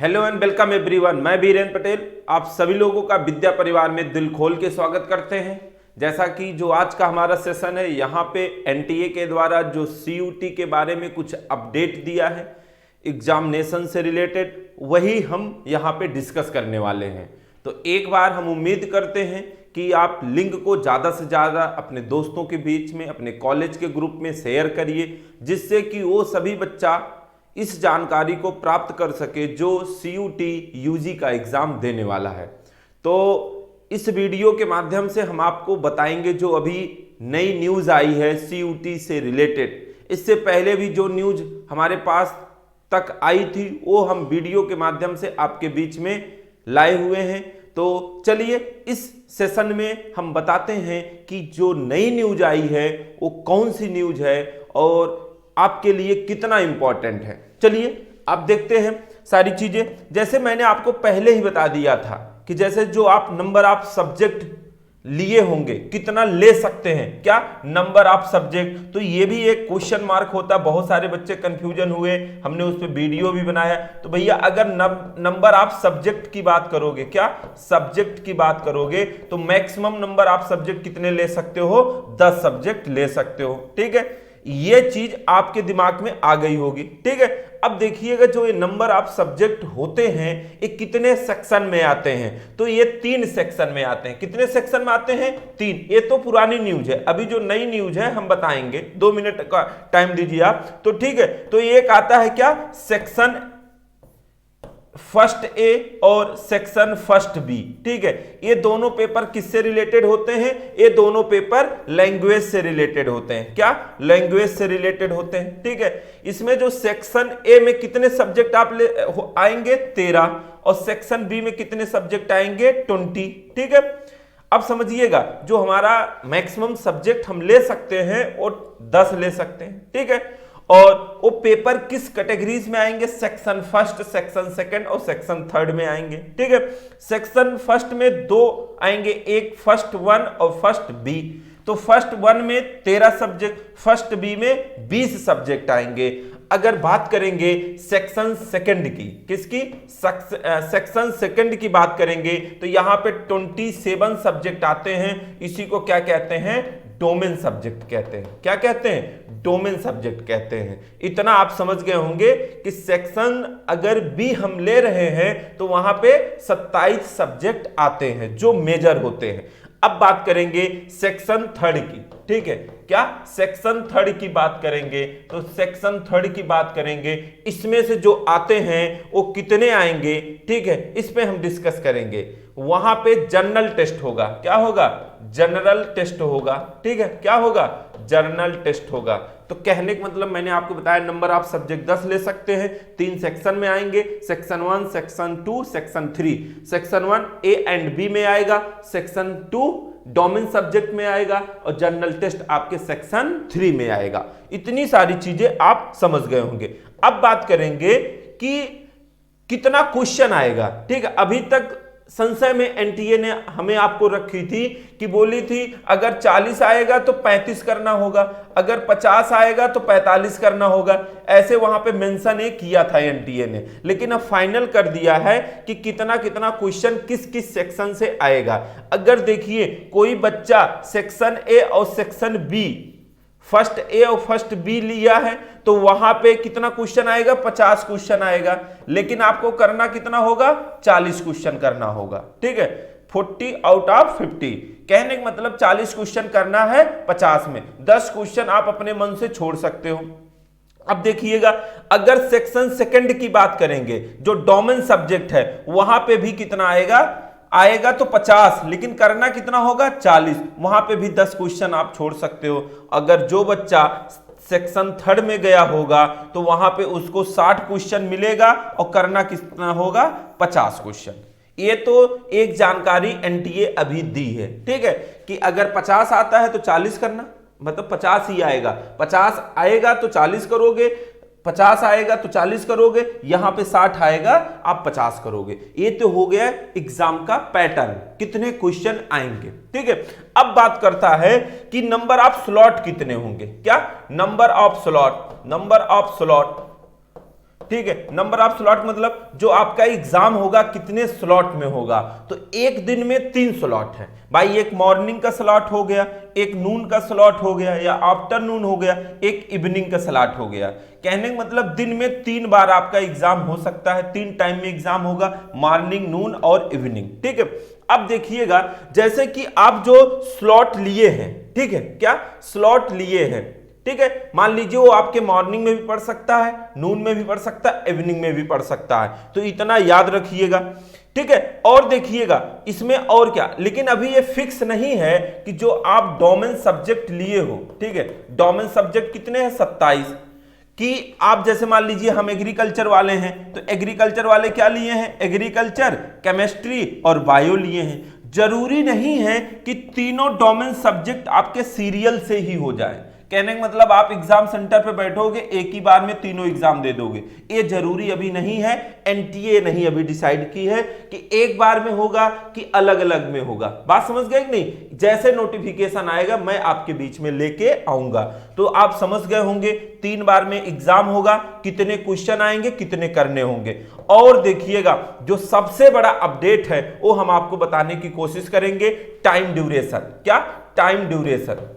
Hello and welcome everyone. मैं बीरेन पटेल आप सभी लोगों का विद्या परिवार में दिल खोल के स्वागत करते हैं। जैसा कि जो आज का हमारा सेशन है, यहाँ पे एनटीए के द्वारा जो सीयूटी के बारे में कुछ अपडेट दिया है एग्जामिनेशन से रिलेटेड, वही हम यहाँ पे डिस्कस करने वाले हैं। तो एक बार हम उम्मीद करते हैं कि आप लिंक को ज़्यादा से ज़्यादा अपने दोस्तों के बीच में, अपने कॉलेज के ग्रुप में शेयर करिए, जिससे कि वो सभी बच्चा इस जानकारी को प्राप्त कर सके जो सीयूटी यूजी का एग्ज़ाम देने वाला है। तो इस वीडियो के माध्यम से हम आपको बताएंगे जो अभी नई न्यूज़ आई है सीयूटी से रिलेटेड। इससे पहले भी जो न्यूज़ हमारे पास तक आई थी वो हम वीडियो के माध्यम से आपके बीच में लाए हुए हैं। तो चलिए इस सेशन में हम बताते हैं कि जो नई न्यूज़ आई है वो कौन सी न्यूज़ है और आपके लिए कितना इंपॉर्टेंट है। चलिए आप देखते हैं सारी चीजें। जैसे मैंने आपको पहले ही बता दिया था कि जैसे जो आप नंबर ऑफ सब्जेक्ट लिए होंगे कितना ले सकते हैं, क्या नंबर ऑफ सब्जेक्ट, तो ये भी एक क्वेश्चन मार्क होता है। बहुत सारे बच्चे कंफ्यूजन हुए, हमने उस पर वीडियो भी बनाया। तो भैया अगर नंबर ऑफ सब्जेक्ट की बात करोगे, क्या सब्जेक्ट की बात करोगे, तो मैक्सिमम नंबर ऑफ सब्जेक्ट कितने ले सकते हो, 10 सब्जेक्ट ले सकते हो। ठीक है, ये चीज आपके दिमाग में आ गई होगी। ठीक है, अब देखिएगा जो ये नंबर ऑफ सब्जेक्ट होते हैं ये कितने सेक्शन में आते हैं, तो ये 3 सेक्शन में आते हैं। कितने सेक्शन में आते हैं? 3। ये तो पुरानी न्यूज है, अभी जो नई न्यूज है हम बताएंगे। 2 मिनट का टाइम दीजिए आप। तो ठीक है, तो एक आता है क्या, सेक्शन फर्स्ट ए और सेक्शन फर्स्ट बी। ठीक है, ये दोनों पेपर किससे रिलेटेड होते हैं? ये दोनों पेपर लैंग्वेज से रिलेटेड होते हैं। क्या? लैंग्वेज से रिलेटेड होते हैं। ठीक है, इसमें जो सेक्शन ए में कितने सब्जेक्ट आप आएंगे? 13, और सेक्शन बी में कितने सब्जेक्ट आएंगे? 20। ठीक है, अब समझिएगा जो हमारा मैक्सिमम सब्जेक्ट हम ले सकते हैं वो 10 ले सकते हैं। ठीक है, और वो पेपर किस कैटेगरीज में आएंगे? सेक्शन फर्स्ट, सेक्शन सेकंड और सेक्शन थर्ड में आएंगे। ठीक है, सेक्शन फर्स्ट में 2 आएंगे, एक फर्स्ट 1 और फर्स्ट बी। तो फर्स्ट 1 में 13 सब्जेक्ट, फर्स्ट बी में 20 सब्जेक्ट आएंगे। अगर बात करेंगे सेक्शन सेकंड की, किसकी? सेक्शन सेकंड की बात करेंगे तो यहां पे 27 सब्जेक्ट आते हैं। इसी को क्या कहते हैं? डोमेन सब्जेक्ट कहते हैं। क्या कहते हैं? डोमेन सब्जेक्ट कहते हैं। इतना आप समझ गए होंगे कि सेक्शन अगर बी हम ले रहे हैं तो वहां पे 27 सब्जेक्ट आते हैं जो मेजर होते हैं। अब बात करेंगे सेक्शन थर्ड की। ठीक है, क्या सेक्शन थर्ड की बात करेंगे तो सेक्शन थर्ड की बात करेंगे, इसमें से जो आते हैं वो कितने आएंगे? ठीक है, इस पे हम डिस्कस करेंगे। वहां पे जनरल टेस्ट होगा। क्या होगा? जनरल टेस्ट होगा। ठीक है, क्या होगा? जनरल टेस्ट होगा। तो कहने का मतलब मैंने आपको बताया नंबर ऑफ सब्जेक्ट 10 ले सकते हैं। 3 सेक्शन में आएंगे, section 1, section 2, section 3। Section 1 A and B में आएगा, सेक्शन 2 डोमेन सब्जेक्ट में आएगा और जनरल टेस्ट आपके सेक्शन 3 में आएगा। इतनी सारी चीजें आप समझ गए होंगे। अब बात करेंगे कि कितना क्वेश्चन आएगा। ठीक है, अभी तक संशय में एनटीए ने हमें आपको रखी थी कि बोली थी अगर 40 आएगा तो 35 करना होगा, अगर 50 आएगा तो 45 करना होगा। ऐसे वहां पे मेंशन किया था एनटीए ने, लेकिन अब फाइनल कर दिया है कि कितना कितना क्वेश्चन किस किस सेक्शन से आएगा। अगर देखिए कोई बच्चा सेक्शन ए और सेक्शन बी, फर्स्ट ए और फर्स्ट बी लिया है तो वहां पे कितना क्वेश्चन आएगा? 50 क्वेश्चन आएगा। लेकिन आपको करना कितना होगा? 40 क्वेश्चन करना होगा। ठीक है, 40 आउट ऑफ 50। कहने का मतलब 40 क्वेश्चन करना है 50 में। 10 क्वेश्चन आप अपने मन से छोड़ सकते हो। अब देखिएगा अगर सेक्शन सेकंड की बात करेंगे, जो डोमेन सब्जेक्ट है, वहां पे भी कितना आएगा तो 50, लेकिन करना कितना होगा? 40। वहां पे भी 10 क्वेश्चन आप छोड़ सकते हो। अगर जो बच्चा सेक्शन थर्ड में गया होगा तो वहां पे उसको 60 क्वेश्चन मिलेगा और करना कितना होगा? 50 क्वेश्चन। ये तो एक जानकारी एनटीए अभी दी है। ठीक है, कि अगर 50 आता है तो 40 करना, मतलब 50 ही आएगा। 50 आएगा तो 40 करोगे, 50 आएगा तो 40 करोगे, यहां पे 60 आएगा आप 50 करोगे। ये तो हो गया एग्जाम का पैटर्न, कितने क्वेश्चन आएंगे। ठीक है, अब बात करता है कि नंबर ऑफ स्लॉट कितने होंगे। क्या? नंबर ऑफ स्लॉट ठीक है, नंबर ऑफ स्लॉट मतलब जो आपका एग्जाम होगा कितने स्लॉट में होगा, तो एक दिन में 3 स्लॉट है भाई, एक मॉर्निंग का स्लॉट हो गया, एक नून का स्लॉट हो गया या आफ्टरनून हो गया, एक इवनिंग का स्लॉट हो गया। कहने का मतलब दिन में 3 बार आपका एग्जाम हो सकता है, 3 टाइम में एग्जाम होगा, मॉर्निंग, नून और इवनिंग। ठीक है, अब देखिएगा जैसे कि आप जो स्लॉट लिए हैं, ठीक है, क्या स्लॉट लिए हैं, ठीक है, मान लीजिए वो आपके मॉर्निंग में भी पढ़ सकता है, नून में भी पढ़ सकता है, इवनिंग में भी पढ़ सकता है, तो इतना याद रखिएगा। ठीक है, और देखिएगा इसमें और क्या, लेकिन अभी ये फिक्स नहीं है कि जो आप डोमेन सब्जेक्ट लिए हो, ठीक है, डोमेन सब्जेक्ट कितने हैं 27, कि आप जैसे मान लीजिए हम एग्रीकल्चर वाले हैं, तो एग्रीकल्चर वाले क्या लिए हैं, एग्रीकल्चर, केमिस्ट्री और बायो लिए हैं। जरूरी नहीं है कि तीनों डोमेन सब्जेक्ट आपके सीरियल से ही हो जाए। कहने का मतलब आप एग्जाम सेंटर पे बैठोगे, एक ही बार में तीनों एग्जाम दे दोगे, ये जरूरी अभी नहीं है। एनटीए नहीं अभी डिसाइड की है कि एक बार में होगा कि अलग अलग में होगा। बात समझ गए कि नहीं? जैसे नोटिफिकेशन आएगा मैं आपके बीच में लेके आऊंगा, तो आप समझ गए होंगे 3 बार में एग्जाम होगा, कितने क्वेश्चन आएंगे, कितने करने होंगे। और देखिएगा जो सबसे बड़ा अपडेट है वो हम आपको बताने की कोशिश करेंगे, टाइम ड्यूरेशन। क्या टाइम ड्यूरेशन?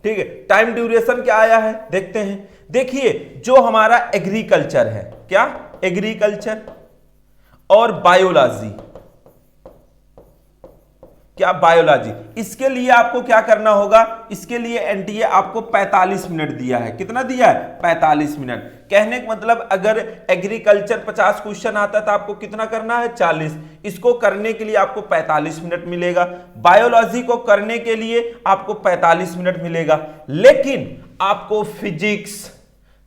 ठीक है, टाइम ड्यूरेशन क्या आया है देखते हैं। देखिए जो हमारा एग्रीकल्चर है, क्या एग्रीकल्चर और बायोलॉजी, क्या बायोलॉजी, इसके लिए आपको क्या करना होगा, इसके लिए एनटीए आपको 45 मिनट दिया है। कितना दिया है? 45 मिनट। कहने का मतलब अगर एग्रीकल्चर 50 क्वेश्चन आता है तो आपको कितना करना है? 40। इसको करने के लिए आपको 45 मिनट मिलेगा। बायोलॉजी को करने के लिए आपको 45 मिनट मिलेगा, लेकिन आपको फिजिक्स,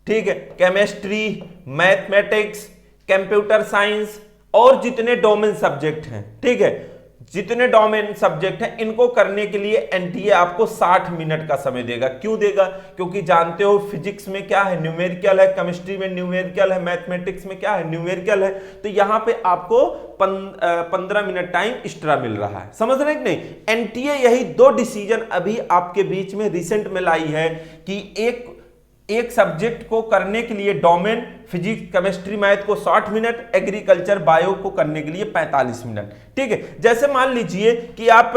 ठीक है, केमिस्ट्री, मैथमेटिक्स, कंप्यूटर साइंस और जितने डोमेन सब्जेक्ट हैं, ठीक है, जितने डोमेन सब्जेक्ट हैं, इनको करने के लिए एनटीए आपको 60 मिनट का समय देगा। क्यों देगा? क्योंकि जानते हो फिजिक्स में क्या है, न्यूमेरिकल है, केमिस्ट्री में न्यूमेरिकल है, मैथमेटिक्स में क्या है, न्यूमेरिकल है, तो यहां पे आपको 15 मिनट टाइम एक्स्ट्रा मिल रहा है। समझ रहे हैं कि नहीं? एनटीए यही 2 डिसीजन अभी आपके बीच में रिसेंट में लाई है कि एक सब्जेक्ट को करने के लिए डोमेन फिजिक्स, केमिस्ट्री, मैथ को 60 मिनट, एग्रीकल्चर, बायो को करने के लिए 45 मिनट। ठीक है, जैसे मान लीजिए कि आप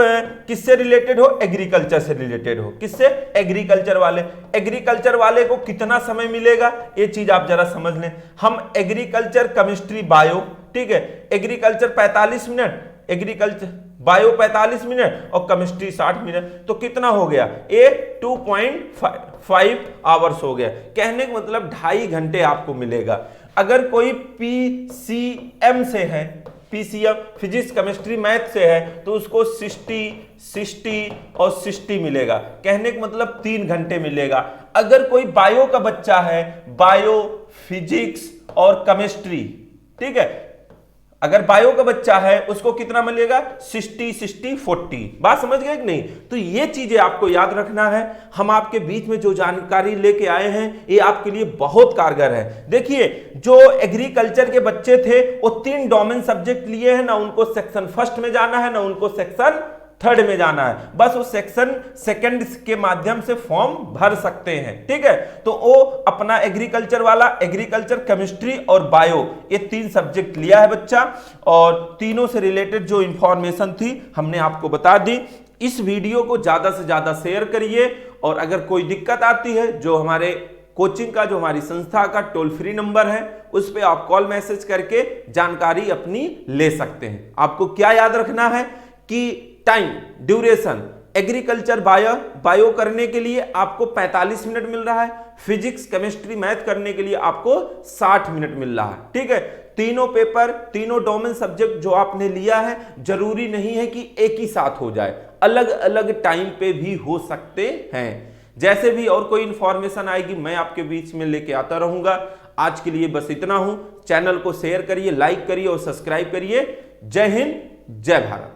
किससे रिलेटेड हो, एग्रीकल्चर से रिलेटेड हो। किससे? एग्रीकल्चर वाले। एग्रीकल्चर वाले को कितना समय मिलेगा, ये चीज आप जरा समझ लें। हम एग्रीकल्चर, केमिस्ट्री, बायो, ठीक है, agriculture 45 minute, agriculture bio 45 minute और केमिस्ट्री 60 मिनट, तो कितना हो गया? ये 2.5 आवर्स हो गया। कहने का मतलब 2.5 घंटे आपको मिलेगा। अगर कोई पीसीएम से है, पीसीएम फिजिक्स, केमिस्ट्री, मैथ से है, तो उसको 60 और 60 मिलेगा। कहने का मतलब 3 घंटे मिलेगा। अगर कोई बायो का बच्चा है, बायो, फिजिक्स और केमिस्ट्री, ठीक है, अगर बायो का बच्चा है उसको कितना मिलेगा? 60, 40। बात समझ गए कि नहीं? तो ये चीजें आपको याद रखना है। हम आपके बीच में जो जानकारी लेके आए हैं ये आपके लिए बहुत कारगर है। देखिए जो एग्रीकल्चर के बच्चे थे वो 3 डोमेन सब्जेक्ट लिए हैं ना, उनको सेक्शन फर्स्ट में जाना है ना उनको सेक्शन थर्ड में जाना है, बस वो सेक्शन सेकंड के माध्यम से फॉर्म भर सकते हैं। ठीक है, तो वो अपना एग्रीकल्चर वाला एग्रीकल्चर, केमिस्ट्री और बायो, ये 3 सब्जेक्ट लिया है बच्चा, और तीनों से रिलेटेड जो इंफॉर्मेशन थी हमने आपको बता दी। इस वीडियो को ज्यादा से ज्यादा शेयर करिए, और अगर कोई दिक्कत आती है, जो हमारे कोचिंग का, जो हमारी संस्था का टोल फ्री नंबर है, उस पर आप कॉल मैसेज करके जानकारी अपनी ले सकते हैं। आपको क्या याद रखना है कि टाइम ड्यूरेशन, एग्रीकल्चर, बायो करने के लिए आपको 45 मिनट मिल रहा है, फिजिक्स, केमिस्ट्री, मैथ करने के लिए आपको 60 मिनट मिल रहा है। ठीक है, तीनों पेपर, तीनों डोमेन सब्जेक्ट जो आपने लिया है, जरूरी नहीं है कि एक ही साथ हो जाए, अलग अलग टाइम पे भी हो सकते हैं। जैसे भी और कोई इंफॉर्मेशन आएगी मैं आपके बीच में लेके आता रहूंगा। आज के लिए बस इतना हूं। चैनल को शेयर करिए, लाइक करिए और सब्सक्राइब करिए। जय हिंद, जय भारत।